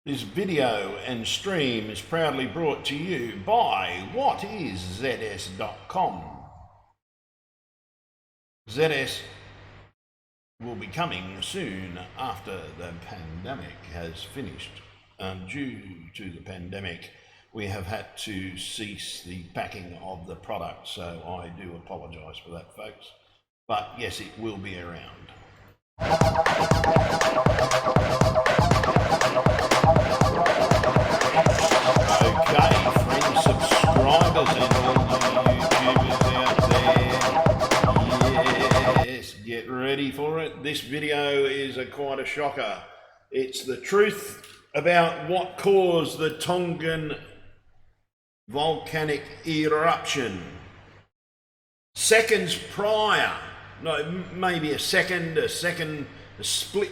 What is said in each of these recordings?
This video and stream is proudly brought to you by whatis.zs.com. ZS will be coming soon after the pandemic has finished. Due to the pandemic, we have had to cease the packing of the product, so I do apologise for that, folks. But yes, it will be around. Okay, friends, subscribers and all the YouTubers out there, yes, get ready for it. This video is quite a shocker. It's the truth about what caused the Tongan volcanic eruption. Seconds prior, no, maybe a split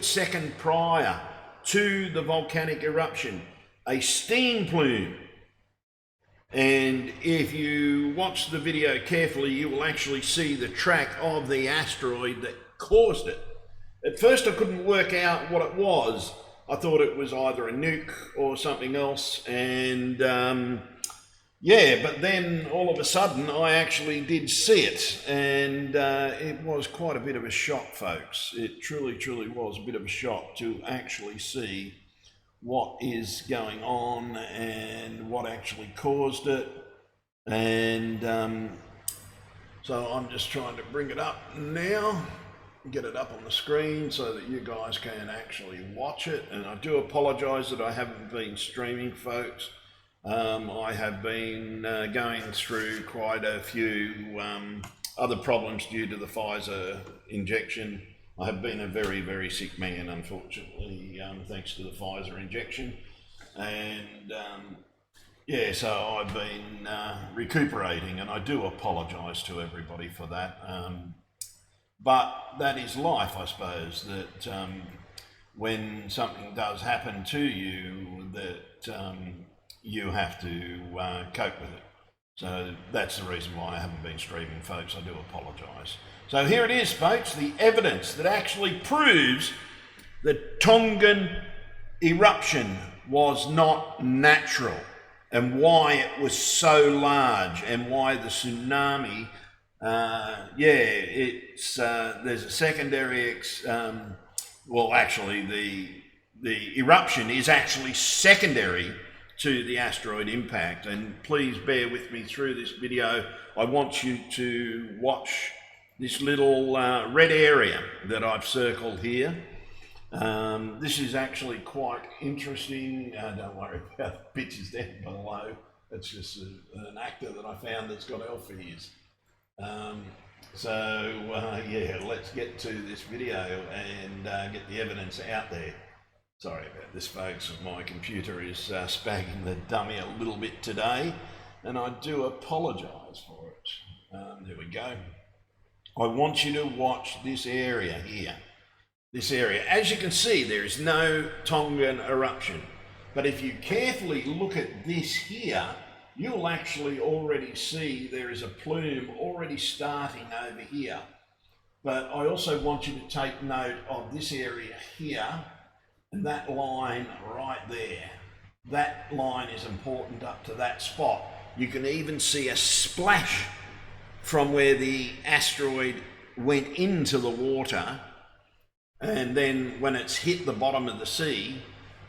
second prior to the volcanic eruption, a steam plume. And if you watch the video carefully, you will actually see the track of the asteroid that caused it. At first I couldn't work out what it was. I thought it was either a nuke or something else, and yeah, but then all of a sudden I actually did see it, and it was quite a bit of a shock, folks. It truly was a bit of a shock to actually see what is going on and what actually caused it. And so I'm just trying to bring it up now, get it up on the screen so that you guys can actually watch it. And I do apologize that I haven't been streaming, folks. I have been going through quite a few other problems due to the Pfizer injection. I have been a very sick man, unfortunately, thanks to the Pfizer injection. And yeah, so I've been recuperating, and I do apologise to everybody for that. But that is life, I suppose, that when something does happen to you, that you have to cope with it. So that's the reason why I haven't been streaming, folks. I do apologise. So here it is, folks, the evidence that actually proves the Tongan eruption was not natural, and why it was so large, and why the tsunami, there's a secondary, well, actually the eruption is actually secondary to the asteroid impact. And please bear with me through this video. I want you to watch this little red area that I've circled here. This is actually quite interesting. Don't worry about the pictures down below. It's just an actor that I found that's got elf ears. Yeah, let's get to this video and get the evidence out there. Sorry about this, folks. My computer is spagging the dummy a little bit today, and I do apologise for it. There we go. I want you to watch this area here. This area. As you can see, there is no Tongan eruption. But if you carefully look at this here, you'll actually already see there is a plume already starting over here. But I also want you to take note of this area here, and that line right there. That line is important up to that spot. You can even see a splash from where the asteroid went into the water, and then when it's hit the bottom of the sea,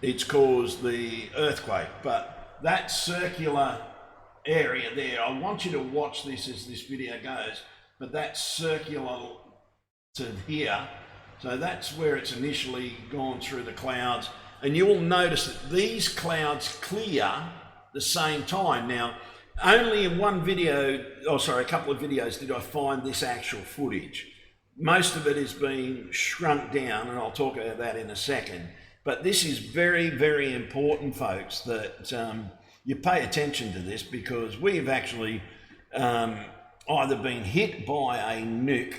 it's caused the earthquake. But that circular area there, I want you to watch this as this video goes, but that's circular to here. So that's where it's initially gone through the clouds, and you will notice that these clouds clear the same time. Now, only in one video, a couple of videos did I find this actual footage. Most of it is being shrunk down, and I'll talk about that in a second. But this is very important, folks, that you pay attention to this, because we've actually either been hit by a nuke,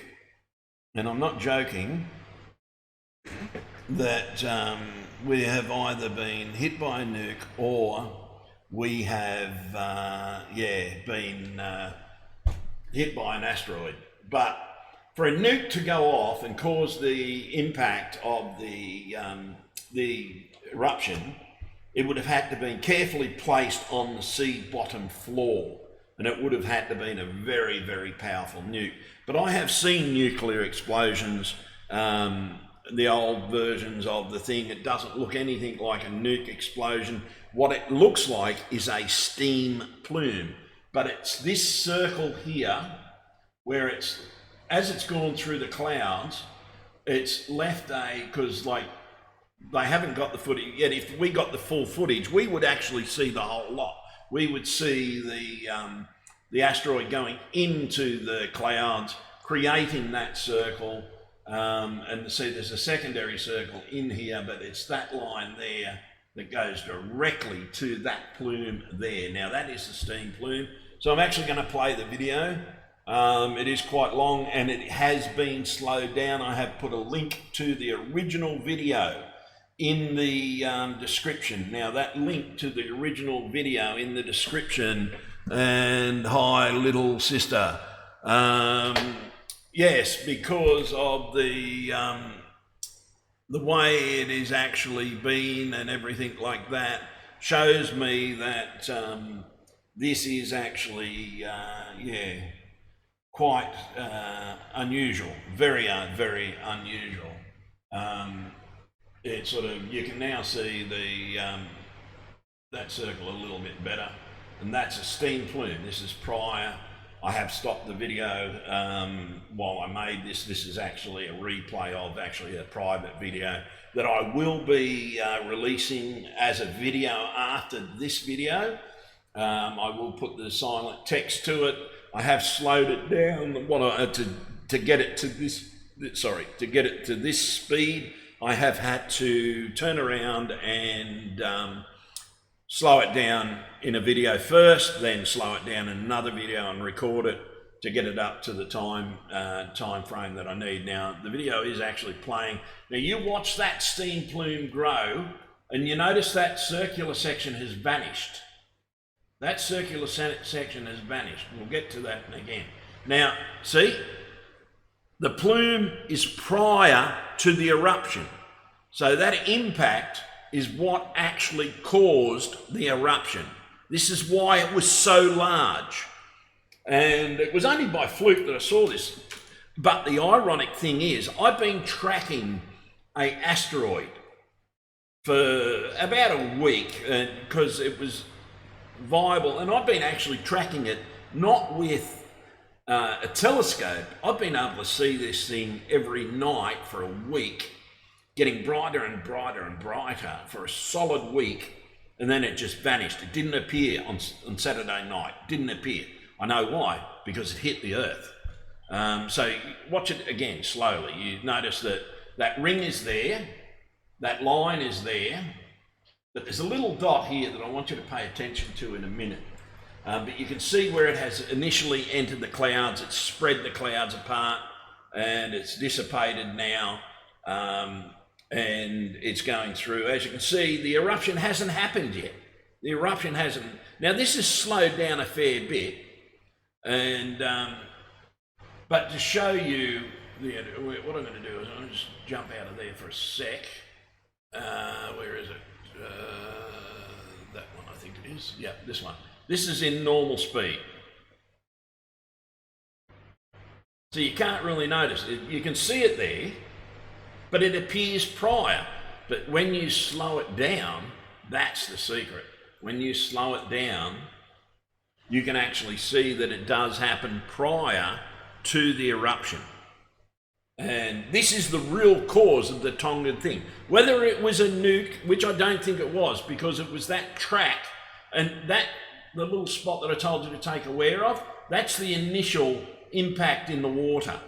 and I'm not joking, that we have either been hit by a nuke, or we have been hit by an asteroid. But for a nuke to go off and cause the impact of the eruption, it would have had to been carefully placed on the sea bottom floor, and it would have had to been a very, very powerful nuke. But I have seen nuclear explosions, the old versions of the thing. It doesn't look anything like a nuke explosion. What it looks like is a steam plume, but it's this circle here where it's, as it's gone through the clouds, it's left because like they haven't got the footage yet. If we got the full footage, we would actually see the whole lot. We would see the asteroid going into the clouds, creating that circle, and see there's a secondary circle in here, but it's that line there that goes directly to that plume there. Now that is the steam plume. So I'm actually going to play the video. It is quite long and it has been slowed down. I have put a link to the original video in the description. Now that link to the original video in the description, and hi little sister, yes, because of the way it is actually been and everything like that, shows me that this is actually yeah, quite unusual, very unusual. It sort of, you can now see the that circle a little bit better, and that's a steam plume. This is prior. I have stopped the video while I made this. This is actually a replay of actually a private video that I will be releasing as a video after this video. I will put the silent text to it. I have slowed it down to get it to this. Sorry, to get it to this speed, I have had to turn around and slow it down in a video first, then slow it down in another video and record it to get it up to the time frame that I need. Now the video is actually playing. Now you watch that steam plume grow, and you notice that circular section has vanished. That circular section has vanished. We'll get to that again. Now see, the plume is prior to the eruption, so that impact is what actually caused the eruption. This is why it was so large. And it was only by fluke that I saw this. But the ironic thing is, I've been tracking an asteroid for about a week because it was viable. And I've been actually tracking it, not with a telescope. I've been able to see this thing every night for a week, getting brighter and brighter and brighter for a solid week, and then it just vanished. It didn't appear on Saturday night, didn't appear. I know why, because it hit the Earth. So watch it again slowly. You notice that that ring is there, that line is there, but there's a little dot here that I want you to pay attention to in a minute. But you can see where it has initially entered the clouds, it's spread the clouds apart, and it's dissipated now. And it's going through. As you can see, the eruption hasn't happened yet. The eruption hasn't. Now this has slowed down a fair bit, and but to show you what I'm going to do is I'm going to just jump out of there for a sec. Where is it? That one, I think it is. Yeah, this one. This is in normal speed, so you can't really notice it. You can see it there, but it appears prior. But when you slow it down, that's the secret. When you slow it down, you can actually see that it does happen prior to the eruption. And this is the real cause of the Tonga thing. Whether it was a nuke, which I don't think it was, because it was that track, and that the little spot that I told you to take aware of, that's the initial impact in the water.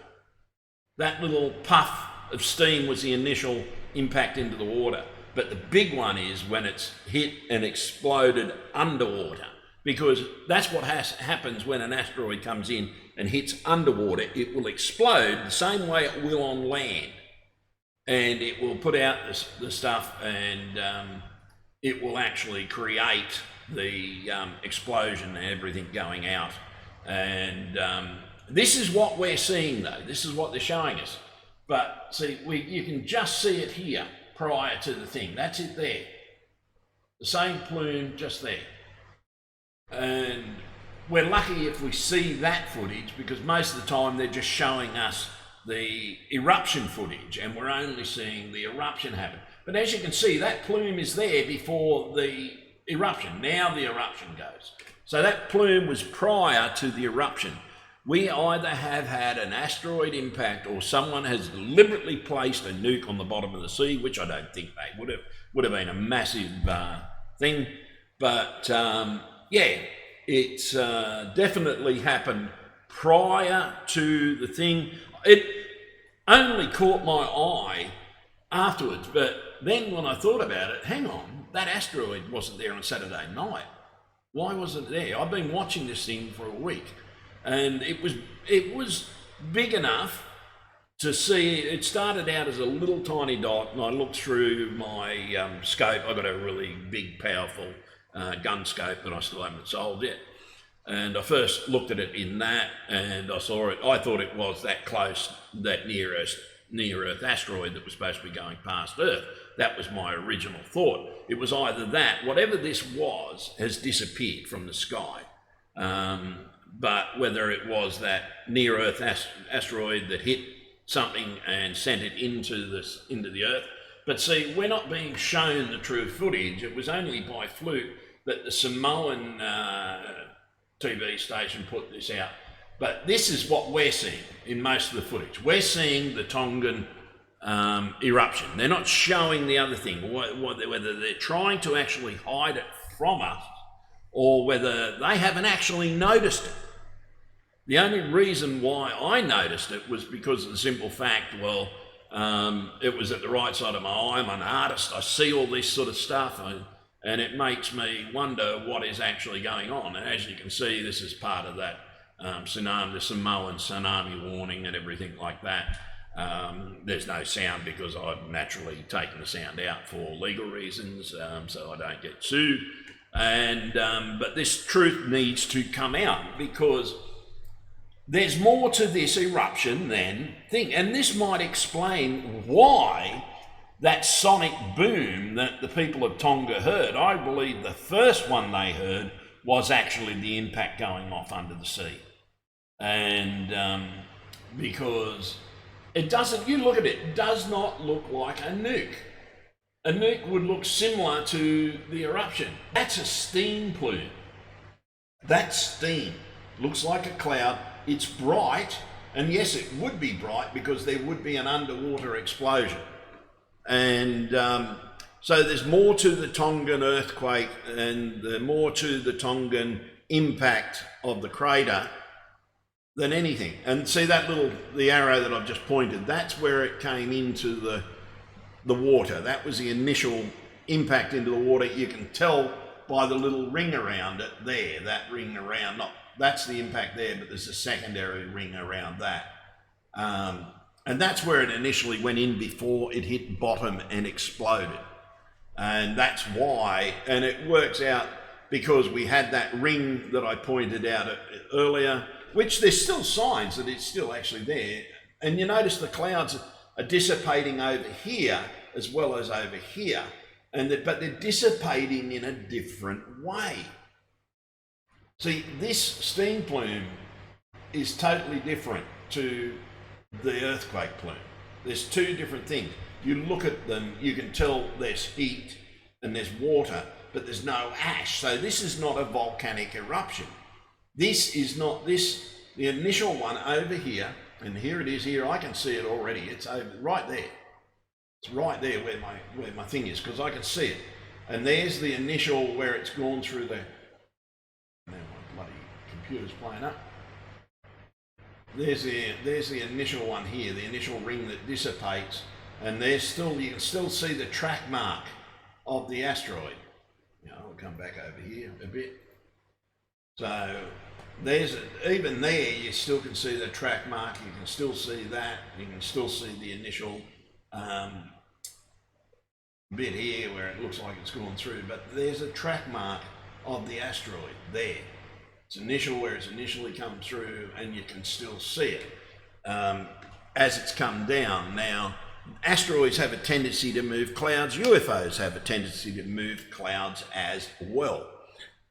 That little puff of steam was the initial impact into the water. But the big one is when it's hit and exploded underwater, because that's what happens when an asteroid comes in and hits underwater. It will explode the same way it will on land, and it will put out the stuff, and it will actually create the explosion and everything going out. And this is what we're seeing though. This is what they're showing us. But see, you can just see it here prior to the thing. That's it there. The same plume just there. And we're lucky if we see that footage, because most of the time they're just showing us the eruption footage and we're only seeing the eruption happen. But as you can see, that plume is there before the eruption. Now the eruption goes. So that plume was prior to the eruption. We either have had an asteroid impact or someone has deliberately placed a nuke on the bottom of the sea, which I don't think they would have. Would have been a massive thing. But yeah, it's definitely happened prior to the thing. It only caught my eye afterwards, but then when I thought about it, hang on, that asteroid wasn't there on Saturday night. Why wasn't it there? I've been watching this thing for a week, and it was big enough to see. It started out as a little tiny dot, and I looked through my scope. I've got a really big, powerful gun scope that I still haven't sold yet. And I first looked at it in that, and I saw it. I thought it was that close, that near Earth asteroid that was supposed to be going past Earth. That was my original thought. It was either that, whatever this was, has disappeared from the sky. But whether it was that near Earth asteroid that hit something and sent it into the Earth. But see, we're not being shown the true footage. It was only by fluke that the Samoan TV station put this out. But this is what we're seeing in most of the footage. We're seeing the Tongan eruption. They're not showing the other thing, whether they're trying to actually hide it from us or whether they haven't actually noticed it. The only reason why I noticed it was because of the simple fact, well, it was at the right side of my eye. I'm an artist. I see all this sort of stuff, and it makes me wonder what is actually going on. And as you can see, this is part of that tsunami, the Samoan tsunami warning and everything like that. There's no sound because I've naturally taken the sound out for legal reasons, so I don't get sued. And but this truth needs to come out, because there's more to this eruption than thing. And this might explain why that sonic boom that the people of Tonga heard, I believe the first one they heard was actually the impact going off under the sea. And because it doesn't, you look at it, it does not look like a nuke. A nuke would look similar to the eruption. That's a steam plume. That's steam. Looks like a cloud. It's bright, and yes, it would be bright because there would be an underwater explosion. And so there's more to the Tongan earthquake and more to the Tongan impact of the crater than anything. And see that the arrow that I've just pointed, that's where it came into the water. That was the initial impact into the water. You can tell by the little ring around it there, that ring around, that's the impact there, but there's a secondary ring around that. And that's where it initially went in before it hit bottom and exploded. And that's why, and it works out because we had that ring that I pointed out earlier, which there's still signs that it's still actually there. And you notice the clouds are dissipating over here as well as over here, but they're dissipating in a different way. See, this steam plume is totally different to the earthquake plume. There's two different things. You look at them, you can tell there's heat and there's water, but there's no ash. So this is not a volcanic eruption. This is not this, the initial one over here, and here it is here, I can see it already. It's over right there. It's right there where my thing is, because I can see it. And there's the initial where it's gone through the, now my bloody computer's playing up. There's the initial one here, the initial ring that dissipates, and there's still, you can still see the track mark of the asteroid. I'll come back over here a bit. So even there, you still can see the track mark. You can still see that. You can still see the initial bit here where it looks like it's gone through. But there's a track mark of the asteroid there. It's initial where it's initially come through, and you can still see it as it's come down. Now, Asteroids have a tendency to move clouds. UFOs have a tendency to move clouds as well.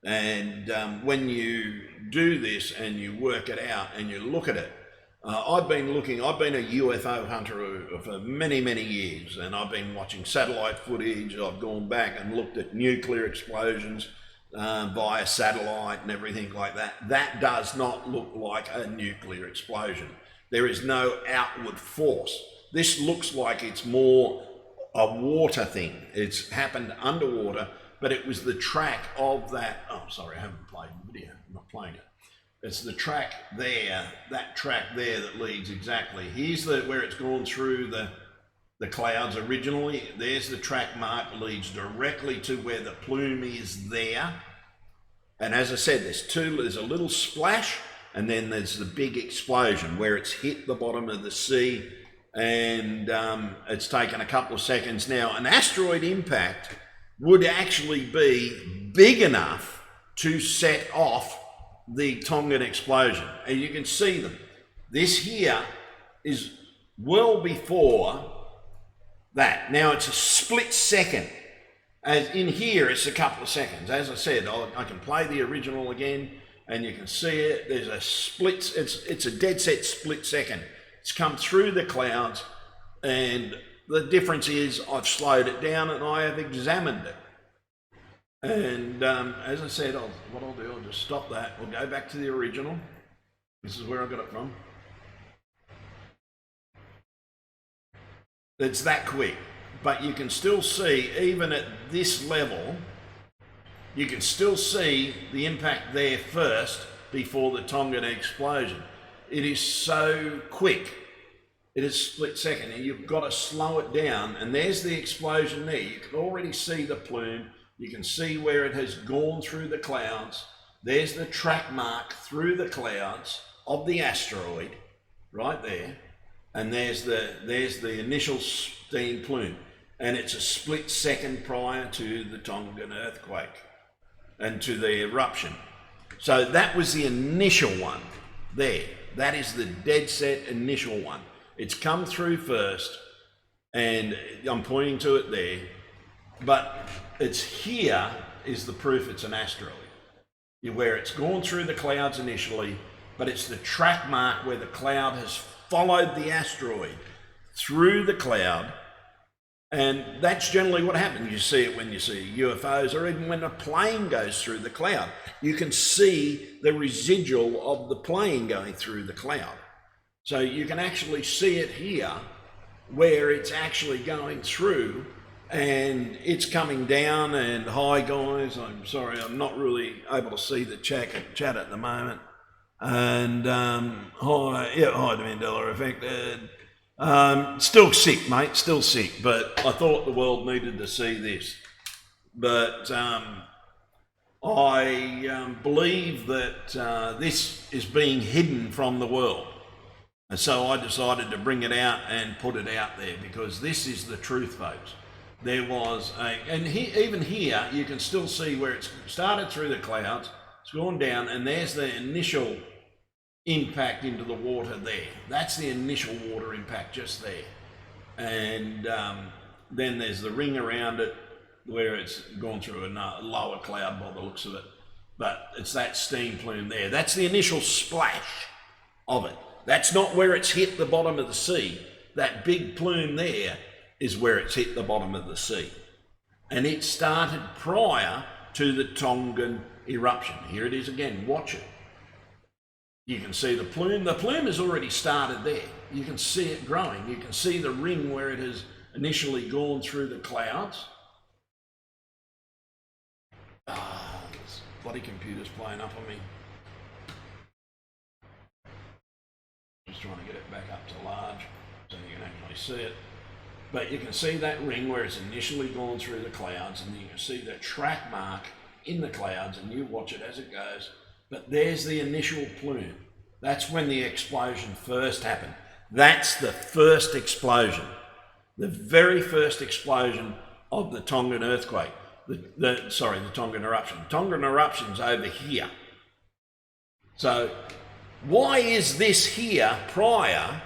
And when you do this and you work it out and you look at it, I've been a UFO hunter for many, many years, and I've been watching satellite footage. I've gone back and looked at nuclear explosions via satellite and everything like that. That does not look like a nuclear explosion. There is no outward force. This looks like it's more a water thing. It's happened underwater, but it was the track of that. Oh, sorry, I haven't played the video. I'm not playing it. It's the track there, that track there that leads exactly. Here's where it's gone through the clouds originally. There's the track mark, leads directly to where the plume is there. And as I said, there's a little splash, and then there's the big explosion where it's hit the bottom of the sea, and it's taken a couple of seconds. Now, an asteroid impact would actually be big enough to set off the Tongan explosion, and you can see them. This here is well before that. Now it's a split second. As in here, it's a couple of seconds. As I said, I can play the original again, and you can see it. There's a split. It's a dead set split second. It's come through the clouds, and the difference is I've slowed it down and I have examined it. And as I said, what I'll do, I'll just stop that. We'll go back to the original. This is where I got it from. It's that quick, but you can still see, even at this level, you can still see the impact there first before the Tongan explosion. It is so quick. It is split second, and you've got to slow it down. And there's the explosion there. You can already see the plume. You can see where it has gone through the clouds. There's the track mark through the clouds of the asteroid right there. And there's the initial steam plume. And it's a split second prior to the Tongan earthquake and to the eruption. So that was the initial one there. That is the dead set initial one. It's come through first, and I'm pointing to it there. But it's here is the proof it's an asteroid, where it's gone through the clouds initially, but it's the track mark where the cloud has followed the asteroid through the cloud. And that's generally what happens. You see it when you see UFOs, or even when a plane goes through the cloud. You can see the residual of the plane going through the cloud. So you can actually see it here where it's actually going through, and it's coming down. And hi guys, I'm sorry, I'm not really able to see the chat at the moment. And hi to Mandela Affected. Still sick, mate, still sick, but I thought the world needed to see this. But I believe that this is being hidden from the world. And so I decided to bring it out and put it out there, because this is the truth, folks. There was even here, you can still see where it's started through the clouds, it's gone down, and there's the initial impact into the water there. That's the initial water impact just there. And then there's the ring around it where it's gone through a lower cloud by the looks of it. But it's that steam plume there. That's the initial splash of it. That's not where it's hit the bottom of the sea. That big plume there is where it's hit the bottom of the sea. And it started prior to the Tongan eruption. Here it is again, watch it. You can see the plume. The plume has already started there. You can see it growing. You can see the ring where it has initially gone through the clouds. This bloody computer's playing up on me. Just trying to get it back up to large so you can actually see it. But you can see that ring where it's initially gone through the clouds, and you can see the track mark in the clouds, and you watch it as it goes. But there's the initial plume. That's when the explosion first happened. That's the first explosion. The very first explosion of the Tongan earthquake. The Tongan eruption. The Tongan eruption's over here. So why is this here prior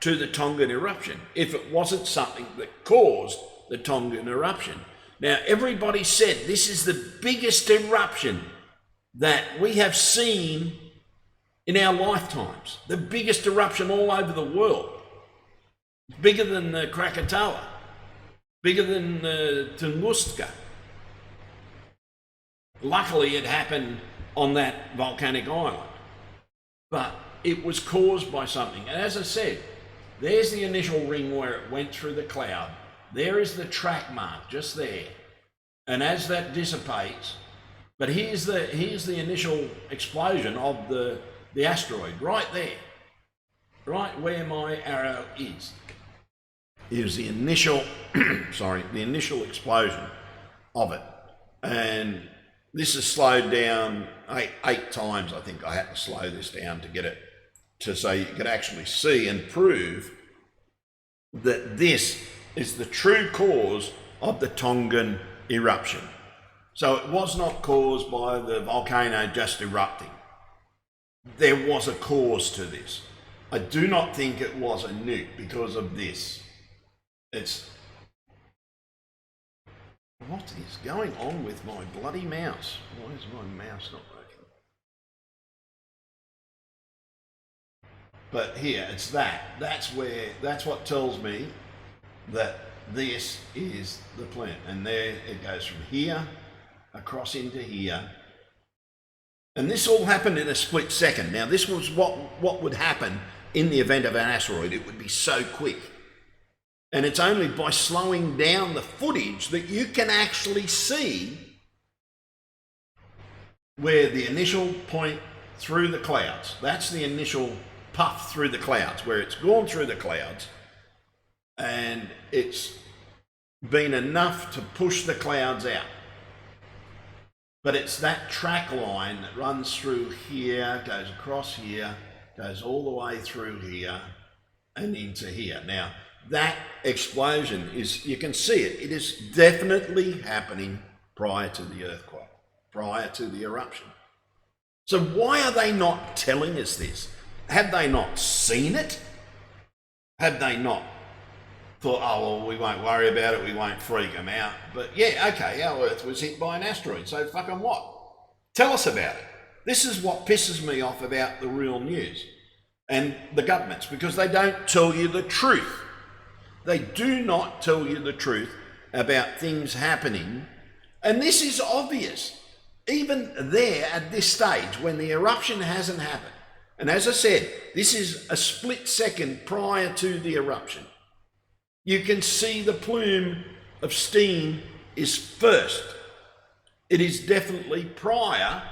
to the Tongan eruption if it wasn't something that caused the Tongan eruption. Now, everybody said this is the biggest eruption that we have seen in our lifetimes, the biggest eruption all over the world, bigger than the Krakatoa, bigger than Tunguska. Luckily, it happened on that volcanic island, but it was caused by something. And as I said, there's the initial ring where it went through the cloud. There is the track mark just there. And as that dissipates, but here's the initial explosion of the asteroid right there, right where my arrow is. Is the initial, the initial explosion of it. And this is slowed down eight times. I think I had to slow this down to get it to so you could actually see and prove that this is the true cause of the Tongan eruption. So it was not caused by the volcano just erupting. There was a cause to this. I do not think it was a nuke because of this. What is going on with my bloody mouse? Why is my mouse not working? But here, it's that. That's what tells me that this is the plume. And there it goes from here across into here. And this all happened in a split second. Now, this was what would happen in the event of an asteroid. It would be so quick. And it's only by slowing down the footage that you can actually see where the initial point through the clouds, that's the initial puff through the clouds, where it's gone through the clouds and it's been enough to push the clouds out. But it's that track line that runs through here, goes across here, goes all the way through here and into here. Now, that explosion is, you can see it, it is definitely happening prior to the earthquake, prior to the eruption. So why are they not telling us this? Have they not seen it? Have they not thought, oh, well, we won't worry about it, we won't freak them out? But yeah, okay, our Earth was hit by an asteroid, so fucking what? Tell us about it. This is what pisses me off about the real news and the governments, because they don't tell you the truth. They do not tell you the truth about things happening. And this is obvious, even there at this stage when the eruption hasn't happened. And as I said, this is a split second prior to the eruption. You can see the plume of steam is first. It is definitely prior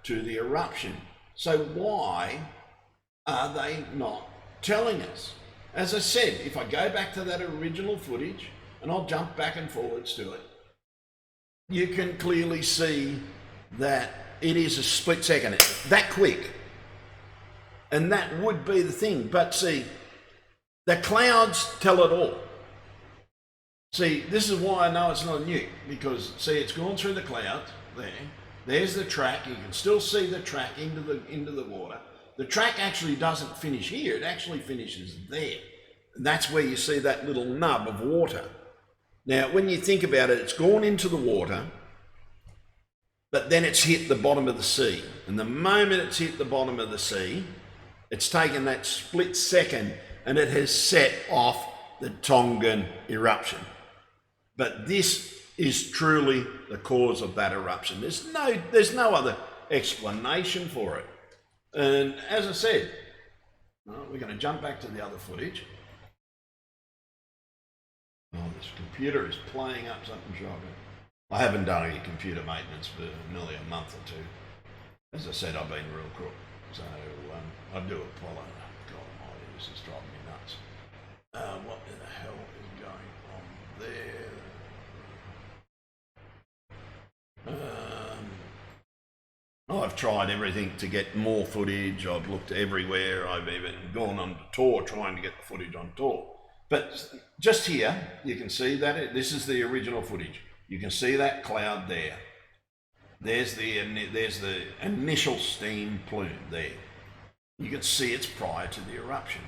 to the eruption. So why are they not telling us? As I said, if I go back to that original footage, and I'll jump back and forwards to it, you can clearly see that it is a split second, that quick. And that would be the thing. But see, the clouds tell it all. See, this is why I know it's not a nuke, because see, it's gone through the clouds there. There's the track. You can still see the track into the water. The track actually doesn't finish here, it actually finishes there. And that's where you see that little nub of water. Now, when you think about it, it's gone into the water, but then it's hit the bottom of the sea. And the moment it's hit the bottom of the sea, it's taken that split second and it has set off the Tongan eruption. But this is truly the cause of that eruption. There's no other explanation for it. And as I said, we're going to jump back to the other footage. Oh, this computer is playing up something shocking. I haven't done any computer maintenance for nearly a month or two. As I said, I've been real crook. So I do apologise. God almighty, this is driving me nuts. What in the hell is going on there? I've tried everything to get more footage. I've looked everywhere. I've even gone on tour trying to get the footage on tour. But just here, you can see that this is the original footage. You can see that cloud there. There's the initial steam plume there. You can see it's prior to the eruption.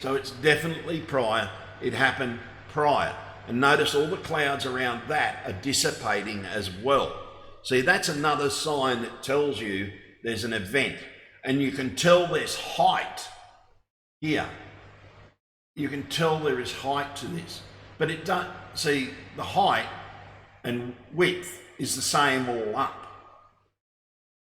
So it's definitely prior. It happened prior. And notice all the clouds around that are dissipating as well. See, that's another sign that tells you there's an event. And you can tell there's height here. You can tell there is height to this. But it don't, see, the height and width is the same all up.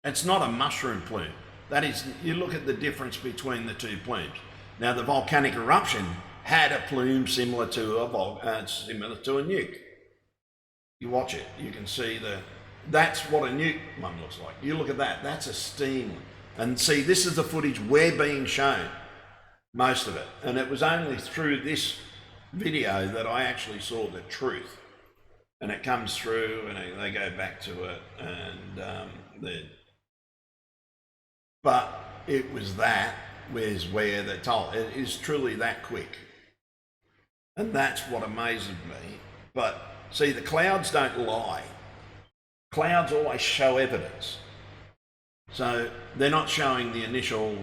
It's not a mushroom plume. That is, you look at the difference between the two plumes. Now, the volcanic eruption had a plume similar to a nuke. You watch it, you can see that's what a nuke one looks like. You look at that, that's a steam. And see, this is the footage we're being shown, most of it. And it was only through this video that I actually saw the truth. And it comes through and they go back to it and but it was that where they're told. It is truly that quick. And that's what amazes me. But see, the clouds don't lie. Clouds always show evidence. So they're not showing the initial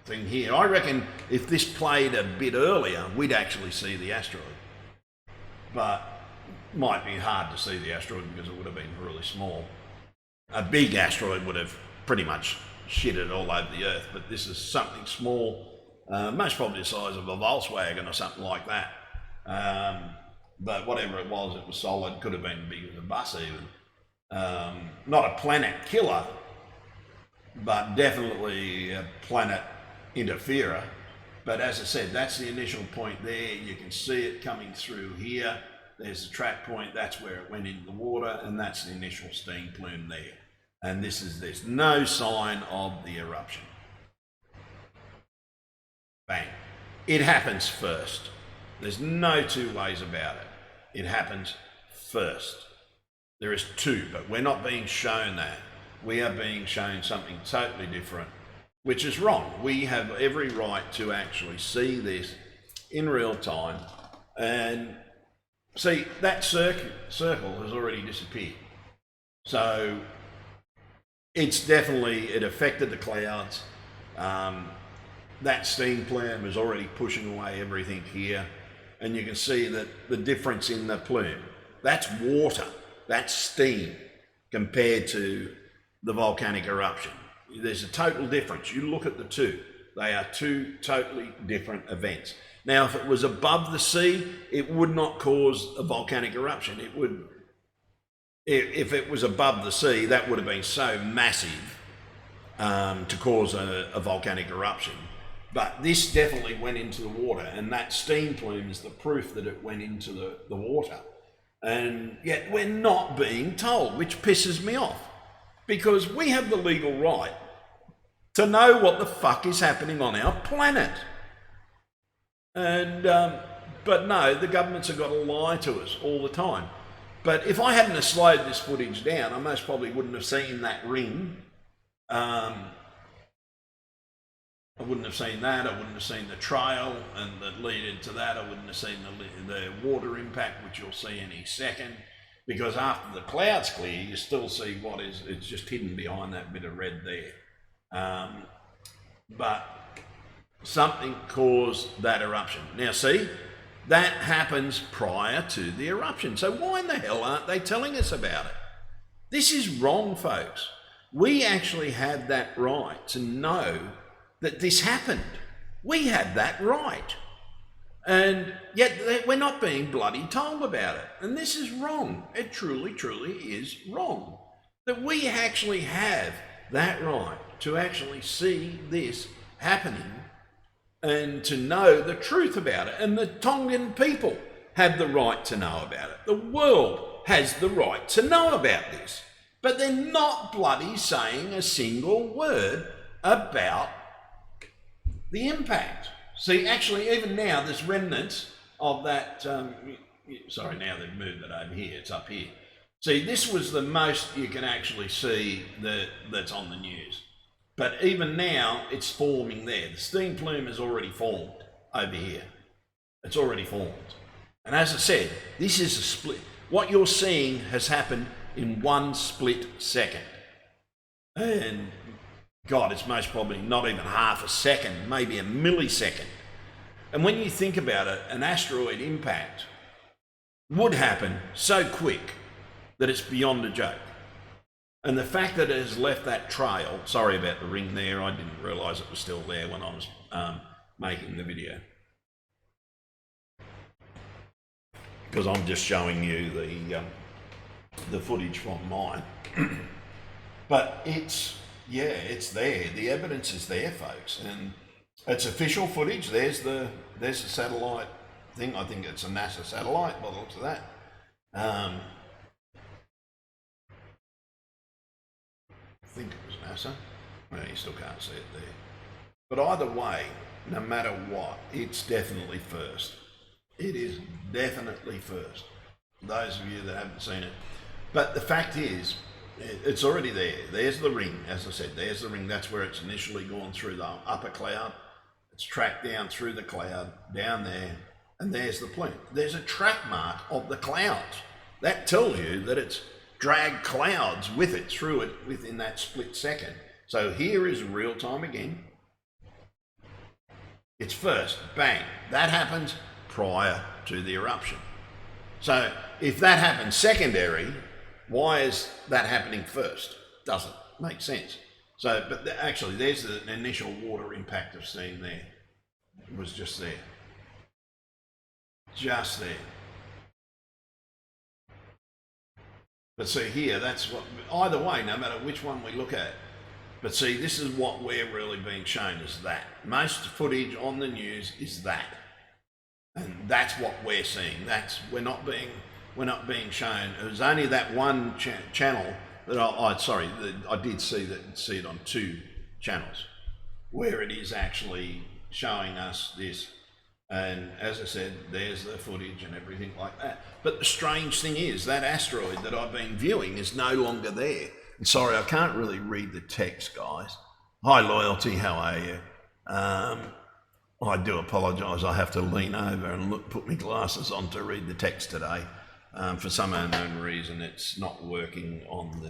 thing here. I reckon if this played a bit earlier, we'd actually see the asteroid. But might be hard to see the asteroid because it would have been really small. A big asteroid would have pretty much shitted all over the Earth, but this is something small, most probably the size of a Volkswagen or something like that. But whatever it was solid, could have been big as a bus even. Not a planet killer, but definitely a planet interferer. But as I said, that's the initial point there. You can see it coming through here. There's the track point, that's where it went into the water, and that's the initial steam plume there. And there's no sign of the eruption. Bang. It happens first. There's no two ways about it. It happens first. There is two, but we're not being shown that. We are being shown something totally different, which is wrong. We have every right to actually see this in real time. And see, that circle has already disappeared. So it's definitely, it affected the clouds. That steam plume is already pushing away everything here. And you can see that the difference in the plume, that's water, that's steam compared to the volcanic eruption. There's a total difference. You look at the two. They are two totally different events. Now, if it was above the sea, it would not cause a volcanic eruption. It would, if it was above the sea, that would have been so massive to cause a volcanic eruption. But this definitely went into the water, and that steam plume is the proof that it went into the water. And yet we're not being told, which pisses me off, because we have the legal right to know what the fuck is happening on our planet. And but no, the governments have got to lie to us all the time. But if I hadn't have slowed this footage down, I most probably wouldn't have seen that ring. I wouldn't have seen that. I wouldn't have seen the trail and that lead into that. I wouldn't have seen the water impact, which you'll see any second. Because after the clouds clear, you still see what is, it's just hidden behind that bit of red there. But something caused that eruption. Now see, that happens prior to the eruption. So why in the hell aren't they telling us about it? This is wrong, folks. We actually have that right to know that this happened. We have that right. And yet we're not being bloody told about it. And this is wrong. It truly, truly is wrong. That we actually have that right to actually see this happening and to know the truth about it. And the Tongan people have the right to know about it. The world has the right to know about this. But they're not bloody saying a single word about the impact. See, actually, even now, there's remnants of that, sorry, now they've moved it over here, it's up here. See, this was the most you can actually see that's on the news. But even now, it's forming there. The steam plume has already formed over here. It's already formed. And as I said, this is a split. What you're seeing has happened in one split second. And God, it's most probably not even half a second, maybe a millisecond. And when you think about it, an asteroid impact would happen so quick that it's beyond a joke. And the fact that it has left that trail, sorry about the ring there, I didn't realise it was still there when I was making the video. Because I'm just showing you the footage from mine. But it's there. The evidence is there, folks. And it's official footage. There's the satellite thing. I think it's a NASA satellite by the looks of that. I think it was NASA. Well, you still can't see it there. But either way, no matter what, it's definitely first. It is definitely first. Those of you that haven't seen it. But the fact is, it's already there. There's the ring, as I said, there's the ring. That's where it's initially gone through the upper cloud. It's tracked down through the cloud, down there, and there's the plume. There's a track mark of the clouds. That tells you that it's dragged clouds with it through it within that split second. So here is real time again. It's first, bang. That happens prior to the eruption. So if that happens secondary, why is that happening first? Doesn't make sense. So, but actually there's the initial water impact of steam there. It was just there. Just there. But see here, that's what, either way, no matter which one we look at. But see, this is what we're really being shown is that. Most footage on the news is that. And that's what we're seeing. We're not being shown. It was only that one channel that I did see it on 2 channels where it is actually showing us this. And as I said, there's the footage and everything like that. But the strange thing is that asteroid that I've been viewing is no longer there. And sorry, I can't really read the text, guys. Hi, Loyalty, how are you? I do apologise. I have to lean over and put my glasses on to read the text today. For some unknown reason, it's not working on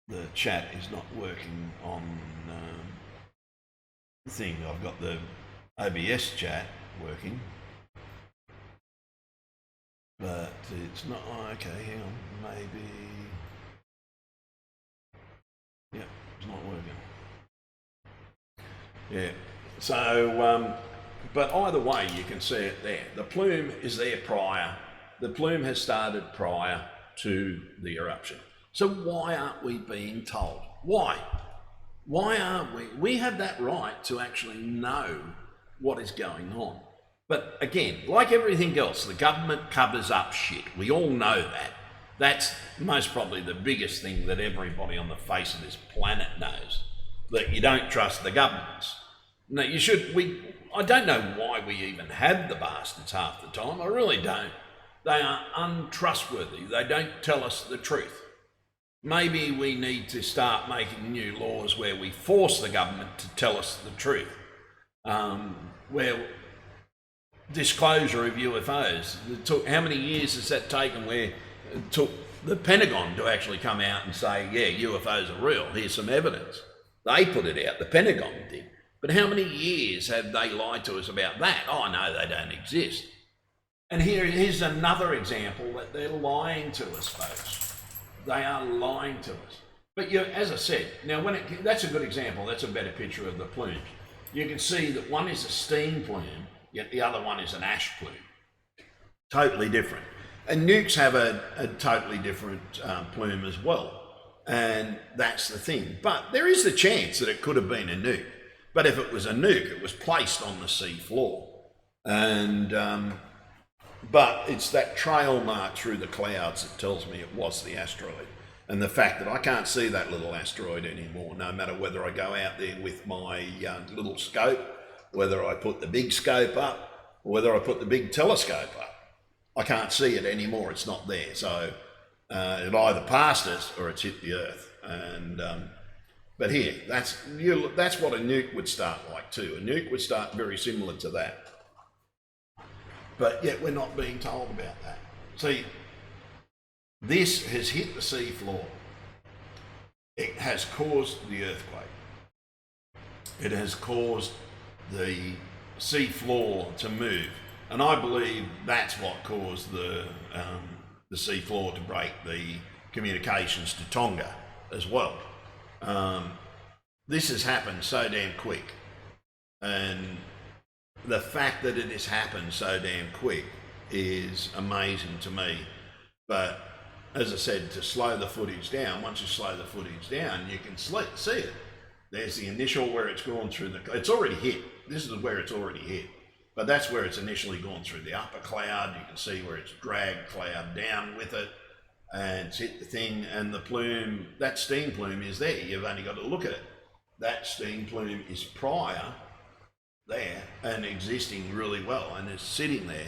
the chat is not working on the thing. I've got the OBS chat working, but it's not. Okay, hang on, maybe. Yeah, it's not working. Yeah. So, but either way, you can see it there. The plume is there prior. The plume has started prior to the eruption. So why aren't we being told? Why? Why aren't we? We have that right to actually know what is going on. But again, like everything else, the government covers up shit. We all know that. That's most probably the biggest thing that everybody on the face of this planet knows, that you don't trust the governments. No, you should. I don't know why we even have the bastards half the time. I really don't. They are untrustworthy. They don't tell us the truth. Maybe we need to start making new laws where we force the government to tell us the truth. Where disclosure of UFOs, how many years has that taken where it took the Pentagon to actually come out and say, yeah, UFOs are real, here's some evidence. They put it out, the Pentagon did. But how many years have they lied to us about that? Oh, no, they don't exist. And here's another example that they're lying to us, folks. They are lying to us. But as I said, now that's a good example. That's a better picture of the plumes. You can see that one is a steam plume, yet the other one is an ash plume. Totally different. And nukes have a totally different plume as well. And that's the thing. But there is the chance that it could have been a nuke. But if it was a nuke, it was placed on the sea floor. And, but it's that trail mark through the clouds that tells me it was the asteroid. And the fact that I can't see that little asteroid anymore, no matter whether I go out there with my little scope, whether I put the big scope up, or whether I put the big telescope up. I can't see it anymore, it's not there. So it either passed us or it's hit the earth. And but here, that's what a nuke would start like too. A nuke would start very similar to that. But yet we're not being told about that. See, this has hit the sea floor. It has caused the earthquake. It has caused the sea floor to move, and I believe that's what caused the sea floor to break the communications to Tonga as well. This has happened so damn quick, and the fact that it has happened so damn quick is amazing to me. But as I said, to slow the footage down, once you slow the footage down, you can see it. There's the initial where it's gone through it's already hit. This is where it's already hit. But that's where it's initially gone through the upper cloud. You can see where it's dragged cloud down with it and it's hit the thing, and the plume, that steam plume is there. You've only got to look at it. That steam plume is prior there and existing really well and is sitting there.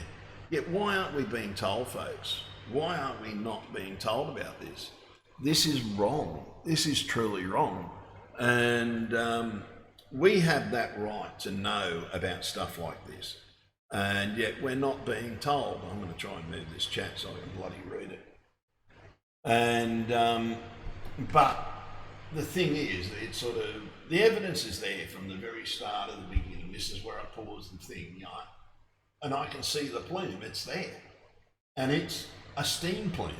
Yet why aren't we being told, folks? Why aren't we not being told about this? This is wrong. This is truly wrong. And we have that right to know about stuff like this. And yet we're not being told. I'm going to try and move this chat so I can bloody read it. And, but the thing is, it's sort of, the evidence is there from the very start of the beginning. This is where I pause the thing, you know, and I can see the plume, it's there. And it's a steam plume.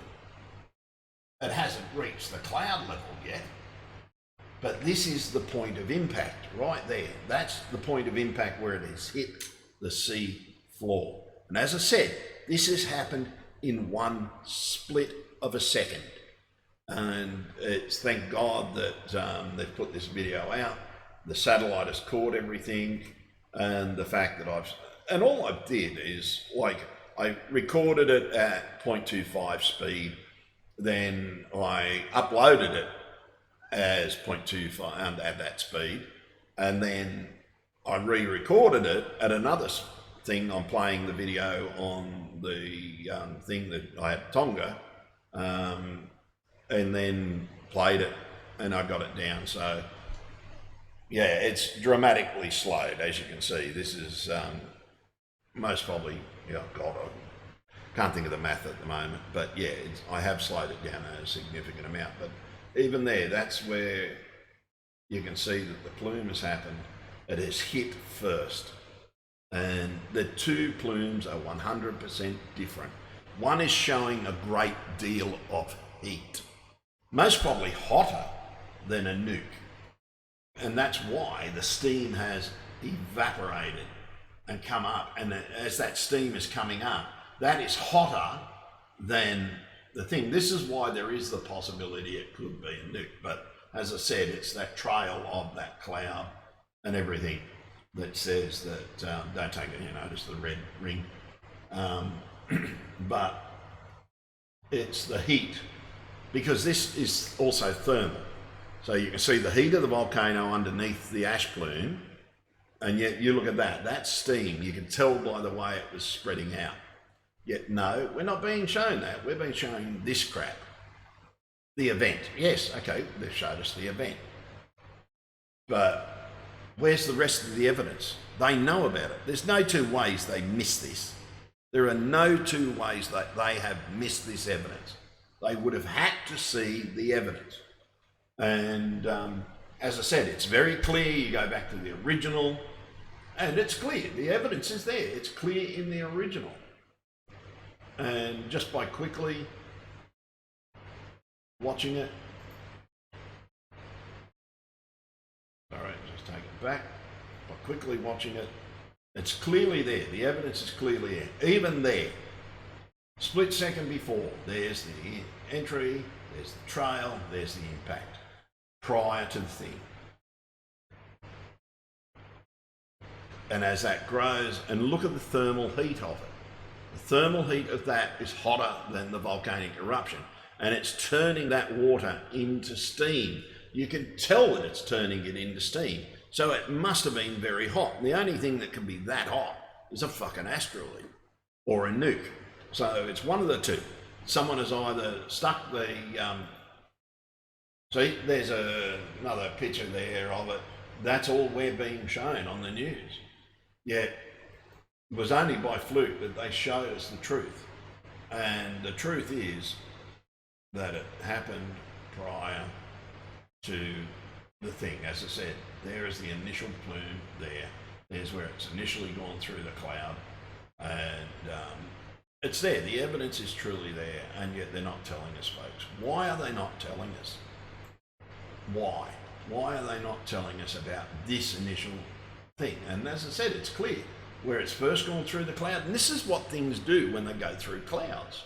It hasn't reached the cloud level yet, but this is the point of impact right there. That's the point of impact where it has hit the sea floor. And as I said, this has happened in one split of a second. And it's thank God that they've put this video out. The satellite has caught everything, and the fact that and all I did is, like, I recorded it at 0.25 speed, then I uploaded it as 0.25 at that speed, and then I re-recorded it at another thing. I'm playing the video on the thing that I had Tonga, and then played it, and I got it down. So yeah, it's dramatically slowed, as you can see. This is most probably, oh God, I can't think of the math at the moment, but yeah, I have slowed it down a significant amount. But even there, that's where you can see that the plume has happened. It has hit first, and the two plumes are 100% different. One is showing a great deal of heat, most probably hotter than a nuke, and that's why the steam has evaporated and come up, and as that steam is coming up, that is hotter than the thing. This is why there is the possibility it could be a nuke, but as I said, it's that trail of that cloud and everything that says that don't take any notice of the red ring, but it's the heat, because this is also thermal. So you can see the heat of the volcano underneath the ash plume, and yet you look at that, that's steam. You can tell by the way it was spreading out. Yet no, we're not being shown that. We're being shown this crap. The event. Yes, okay, they've showed us the event. But where's the rest of the evidence? They know about it. There's no two ways they miss this. There are no two ways that they have missed this evidence. They would have had to see the evidence. And as I said, it's very clear. You go back to the original, and it's clear. The evidence is there. It's clear in the original. And just by quickly watching it, all right, just take it back. By quickly watching it, it's clearly there. The evidence is clearly there. Even there, split second before, there's the entry, there's the trail, there's the impact prior to the thing. And as that grows, and look at the thermal heat of it. The thermal heat of that is hotter than the volcanic eruption, and it's turning that water into steam. You can tell that it's turning it into steam. So it must have been very hot. The only thing that can be that hot is a fucking asteroid or a nuke. So it's one of the two. Someone has either stuck the, see, there's another picture there of it. That's all we're being shown on the news. Yet it was only by fluke that they showed us the truth. And the truth is that it happened prior to the thing. As I said, there is the initial plume there. There's where it's initially gone through the cloud, and it's there. The evidence is truly there, and yet they're not telling us, folks. Why are they not telling us? Why? Why are they not telling us about this initial thing? And as I said, it's clear where it's first gone through the cloud. And this is what things do when they go through clouds.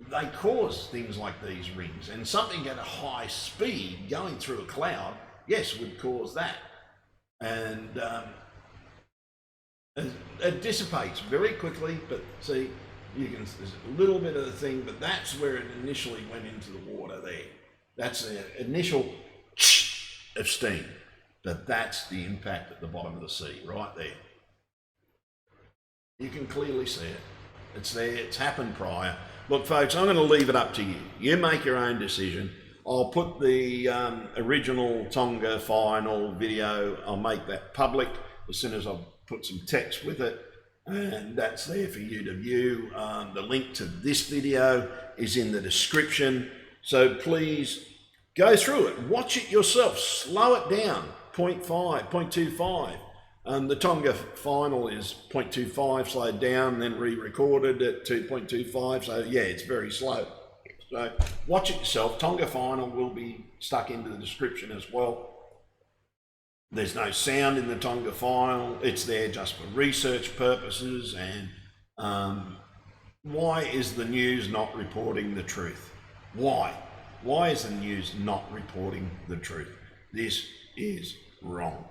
They cause things like these rings, and something at a high speed going through a cloud, yes, would cause that. And it dissipates very quickly, but see, there's a little bit of the thing, but that's where it initially went into the water there. That's the initial of steam, but that's the impact at the bottom of the sea, right there. You can clearly see it. It's there, it's happened prior. Look, folks, I'm going to leave it up to you. You make your own decision. I'll put the original Tonga final video, I'll make that public as soon as I've put some text with it, and that's there for you to view. The link to this video is in the description, so please go through it, watch it yourself, slow it down, 0.5, 0.25. The Tonga final is 0.25, slowed down, then re-recorded at 2.25, so yeah, it's very slow. So watch it yourself. Tonga final will be stuck into the description as well. There's no sound in the Tonga final, it's there just for research purposes. And why is the news not reporting the truth? Why? Why is the news not reporting the truth? This is wrong,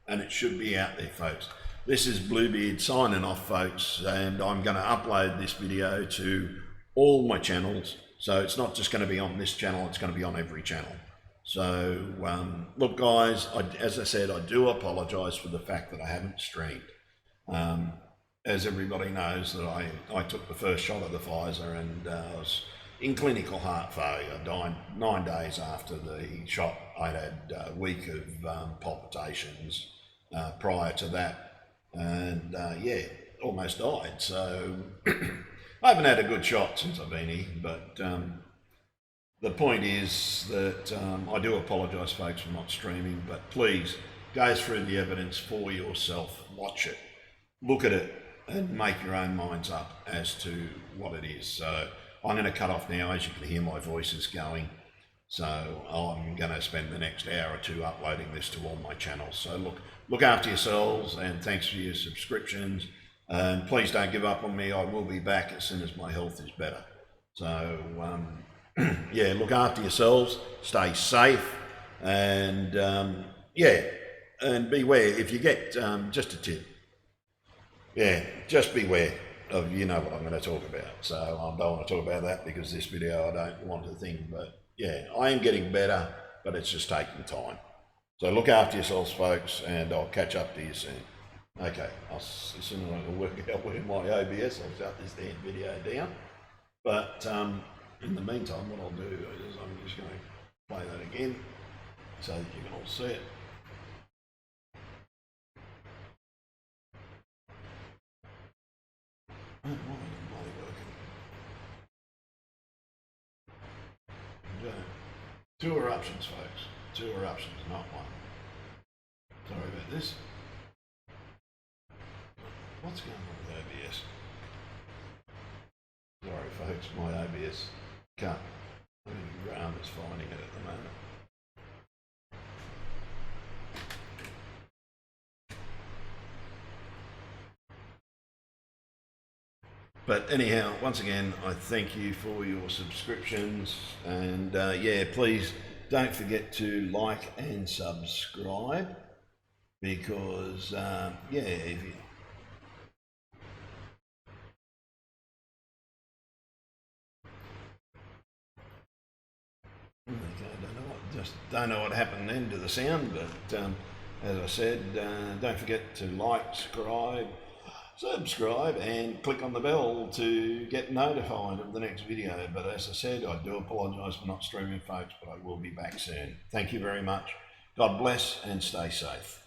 and it should be out there, folks. This is Bluebeard signing off, folks, and I'm going to upload this video to all my channels. So it's not just going to be on this channel, it's going to be on every channel. So look, guys, as I said, I do apologise for the fact that I haven't streamed. As everybody knows, that I took the first shot of the Pfizer, and I was in clinical heart failure. I died 9 days after the shot. I'd had a week of palpitations prior to that, and yeah, almost died. So I haven't had a good shot since I've been here, but the point is that I do apologise, folks, for not streaming, but please go through the evidence for yourself, watch it, look at it, and make your own minds up as to what it is. So I'm going to cut off now. As you can hear, my voice is going. So I'm going to spend the next hour or two uploading this to all my channels. So look after yourselves, and thanks for your subscriptions. And please don't give up on me. I will be back as soon as my health is better. So yeah, look after yourselves, stay safe, and yeah, and beware if you get, just a tip, yeah, just beware of, you know what I'm going to talk about. So I don't want to talk about that because this video I don't want to think, but yeah, I am getting better, but it's just taking time. So look after yourselves, folks, and I'll catch up to you soon. Okay, as soon as I can work out where my OBS, I'll shut this damn video down. But in the meantime, what I'll do is I'm just going to play that again so that you can all see it. Why isn't it bloody working? Two eruptions, folks. Two eruptions, not one. Sorry about this. What's going on with OBS? Sorry, folks, my OBS can't. I mean, Graham is finding it at the moment. But anyhow, once again, I thank you for your subscriptions, and yeah, please don't forget to like and subscribe, because yeah, if you don't know what happened then to the sound, but as I said, don't forget to like, subscribe and click on the bell to get notified of the next video. But as I said, I do apologise for not streaming, folks, but I will be back soon. Thank you very much. God bless and stay safe.